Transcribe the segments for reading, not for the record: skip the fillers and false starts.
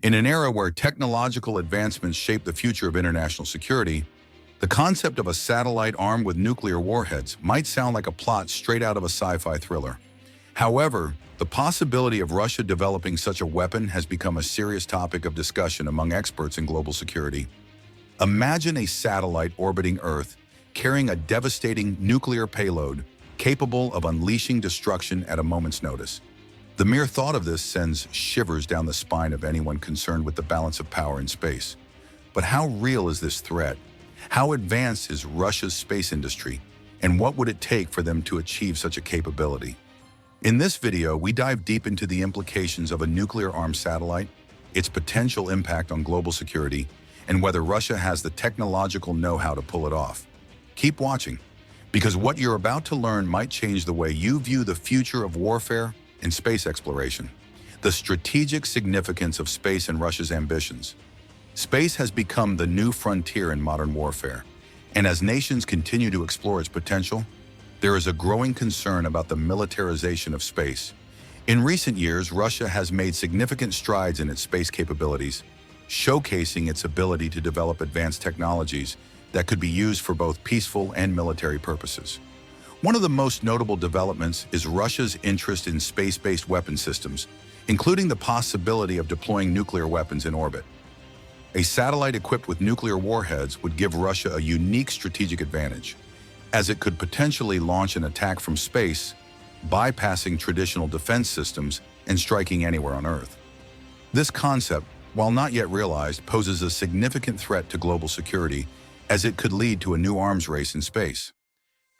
In an era where technological advancements shape the future of international security, the concept of a satellite armed with nuclear warheads might sound like a plot straight out of a sci-fi thriller. However, the possibility of Russia developing such a weapon has become a serious topic of discussion among experts in global security. Imagine a satellite orbiting Earth, carrying a devastating nuclear payload capable of unleashing destruction at a moment's notice. The mere thought of this sends shivers down the spine of anyone concerned with the balance of power in space. But how real is this threat? How advanced is Russia's space industry? And what would it take for them to achieve such a capability? In this video, we dive deep into the implications of a nuclear-armed satellite, its potential impact on global security, and whether Russia has the technological know-how to pull it off. Keep watching, because what you're about to learn might change the way you view the future of warfare and space exploration. The strategic significance of space and Russia's ambitions. Space has become the new frontier in modern warfare, and as nations continue to explore its potential, there is a growing concern about the militarization of space. In recent years, Russia has made significant strides in its space capabilities, showcasing its ability to develop advanced technologies that could be used for both peaceful and military purposes. One of the most notable developments is Russia's interest in space-based weapon systems, including the possibility of deploying nuclear weapons in orbit. A satellite equipped with nuclear warheads would give Russia a unique strategic advantage, as it could potentially launch an attack from space, bypassing traditional defense systems and striking anywhere on Earth. This concept, while not yet realized, poses a significant threat to global security, as it could lead to a new arms race in space.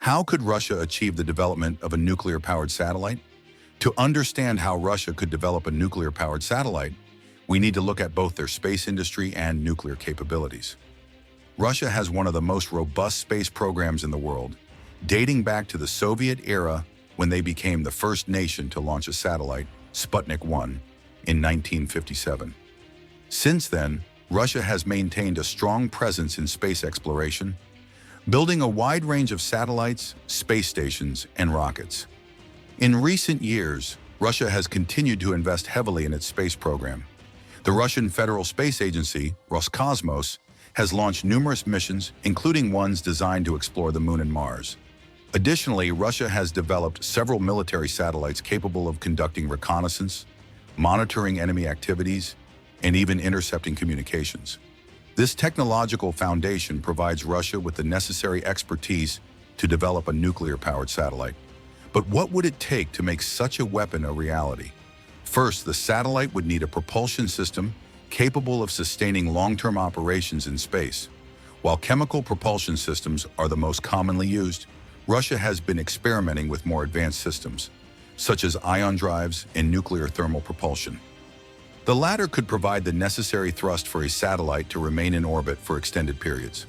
How could Russia achieve the development of a nuclear-powered satellite? To understand how Russia could develop a nuclear-powered satellite, we need to look at both their space industry and nuclear capabilities. Russia has one of the most robust space programs in the world, dating back to the Soviet era when they became the first nation to launch a satellite, Sputnik 1, in 1957. Since then, Russia has maintained a strong presence in space exploration, building a wide range of satellites, space stations, and rockets. In recent years, Russia has continued to invest heavily in its space program. The Russian Federal Space Agency, Roscosmos, has launched numerous missions, including ones designed to explore the Moon and Mars. Additionally, Russia has developed several military satellites capable of conducting reconnaissance, monitoring enemy activities, and even intercepting communications. This technological foundation provides Russia with the necessary expertise to develop a nuclear-powered satellite. But what would it take to make such a weapon a reality? First, the satellite would need a propulsion system capable of sustaining long-term operations in space. While chemical propulsion systems are the most commonly used, Russia has been experimenting with more advanced systems, such as ion drives and nuclear thermal propulsion. The latter could provide the necessary thrust for a satellite to remain in orbit for extended periods.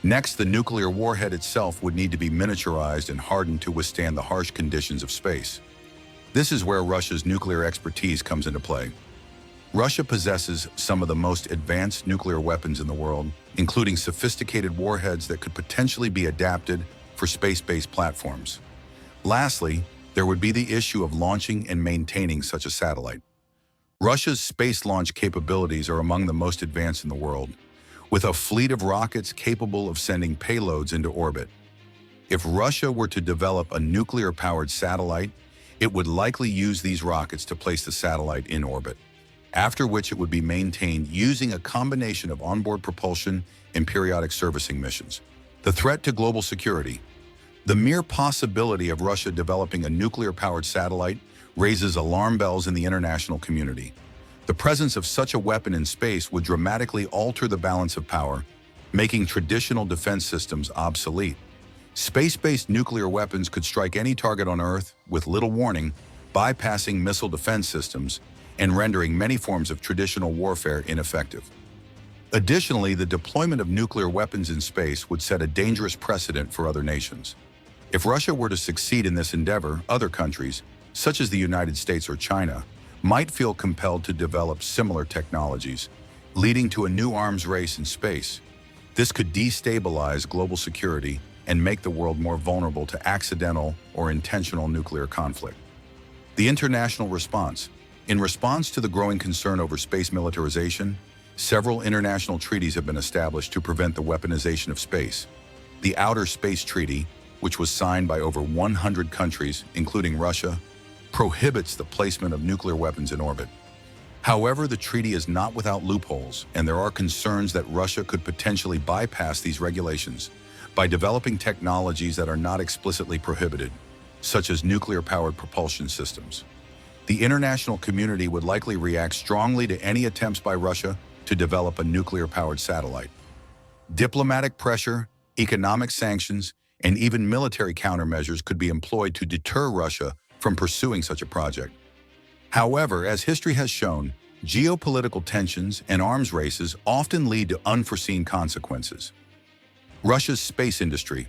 Next, the nuclear warhead itself would need to be miniaturized and hardened to withstand the harsh conditions of space. This is where Russia's nuclear expertise comes into play. Russia possesses some of the most advanced nuclear weapons in the world, including sophisticated warheads that could potentially be adapted for space-based platforms. Lastly, there would be the issue of launching and maintaining such a satellite. Russia's space launch capabilities are among the most advanced in the world, with a fleet of rockets capable of sending payloads into orbit. If Russia were to develop a nuclear-powered satellite, it would likely use these rockets to place the satellite in orbit, after which it would be maintained using a combination of onboard propulsion and periodic servicing missions. The threat to global security. The mere possibility of Russia developing a nuclear-powered satellite raises alarm bells in the international community. The presence of such a weapon in space would dramatically alter the balance of power, making traditional defense systems obsolete. Space-based nuclear weapons could strike any target on Earth with little warning, bypassing missile defense systems and rendering many forms of traditional warfare ineffective. Additionally, the deployment of nuclear weapons in space would set a dangerous precedent for other nations. If Russia were to succeed in this endeavor, other countries, such as the United States or China, might feel compelled to develop similar technologies, leading to a new arms race in space. This could destabilize global security and make the world more vulnerable to accidental or intentional nuclear conflict. The international response. In response to the growing concern over space militarization, several international treaties have been established to prevent the weaponization of space. The Outer Space Treaty, which was signed by over 100 countries, including Russia, prohibits the placement of nuclear weapons in orbit. However, the treaty is not without loopholes, and there are concerns that Russia could potentially bypass these regulations by developing technologies that are not explicitly prohibited, such as nuclear-powered propulsion systems. The international community would likely react strongly to any attempts by Russia to develop a nuclear-powered satellite. Diplomatic pressure, economic sanctions, and even military countermeasures could be employed to deter Russia from pursuing such a project. However, as history has shown, geopolitical tensions and arms races often lead to unforeseen consequences. Russia's space industry.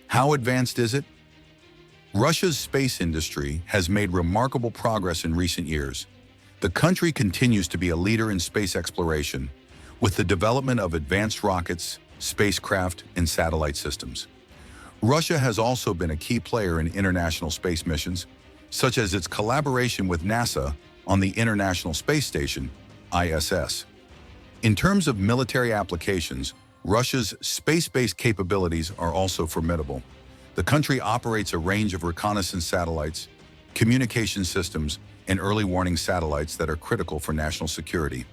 How advanced is it? Russia's space industry has made remarkable progress in recent years. The country continues to be a leader in space exploration, with the development of advanced rockets, spacecraft, and satellite systems. Russia has also been a key player in international space missions, such as its collaboration with NASA on the International Space Station, ISS. In terms of military applications, Russia's space-based capabilities are also formidable. The country operates a range of reconnaissance satellites, communication systems, and early warning satellites that are critical for national security.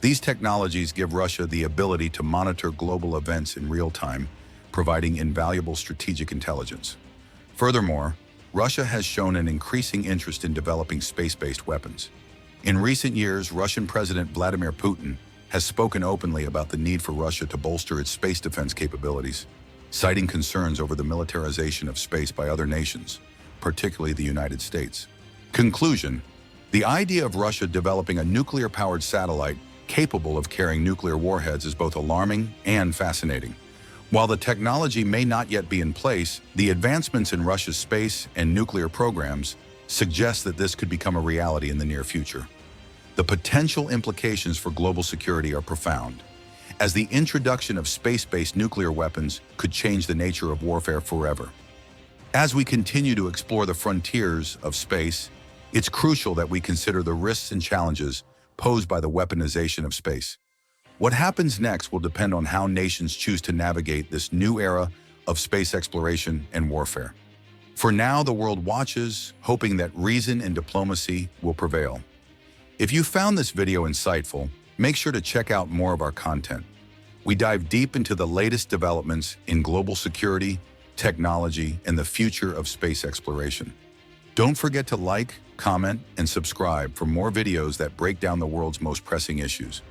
These technologies give Russia the ability to monitor global events in real time, providing invaluable strategic intelligence. Furthermore, Russia has shown an increasing interest in developing space-based weapons. In recent years, Russian President Vladimir Putin has spoken openly about the need for Russia to bolster its space defense capabilities, citing concerns over the militarization of space by other nations, particularly the United States. Conclusion: the idea of Russia developing a nuclear-powered satellite capable of carrying nuclear warheads is both alarming and fascinating. While the technology may not yet be in place, the advancements in Russia's space and nuclear programs suggest that this could become a reality in the near future. The potential implications for global security are profound, as the introduction of space-based nuclear weapons could change the nature of warfare forever. As we continue to explore the frontiers of space, it's crucial that we consider the risks and challenges posed by the weaponization of space. What happens next will depend on how nations choose to navigate this new era of space exploration and warfare. For now, the world watches, hoping that reason and diplomacy will prevail. If you found this video insightful, make sure to check out more of our content. We dive deep into the latest developments in global security, technology, and the future of space exploration. Don't forget to like, comment, and subscribe for more videos that break down the world's most pressing issues.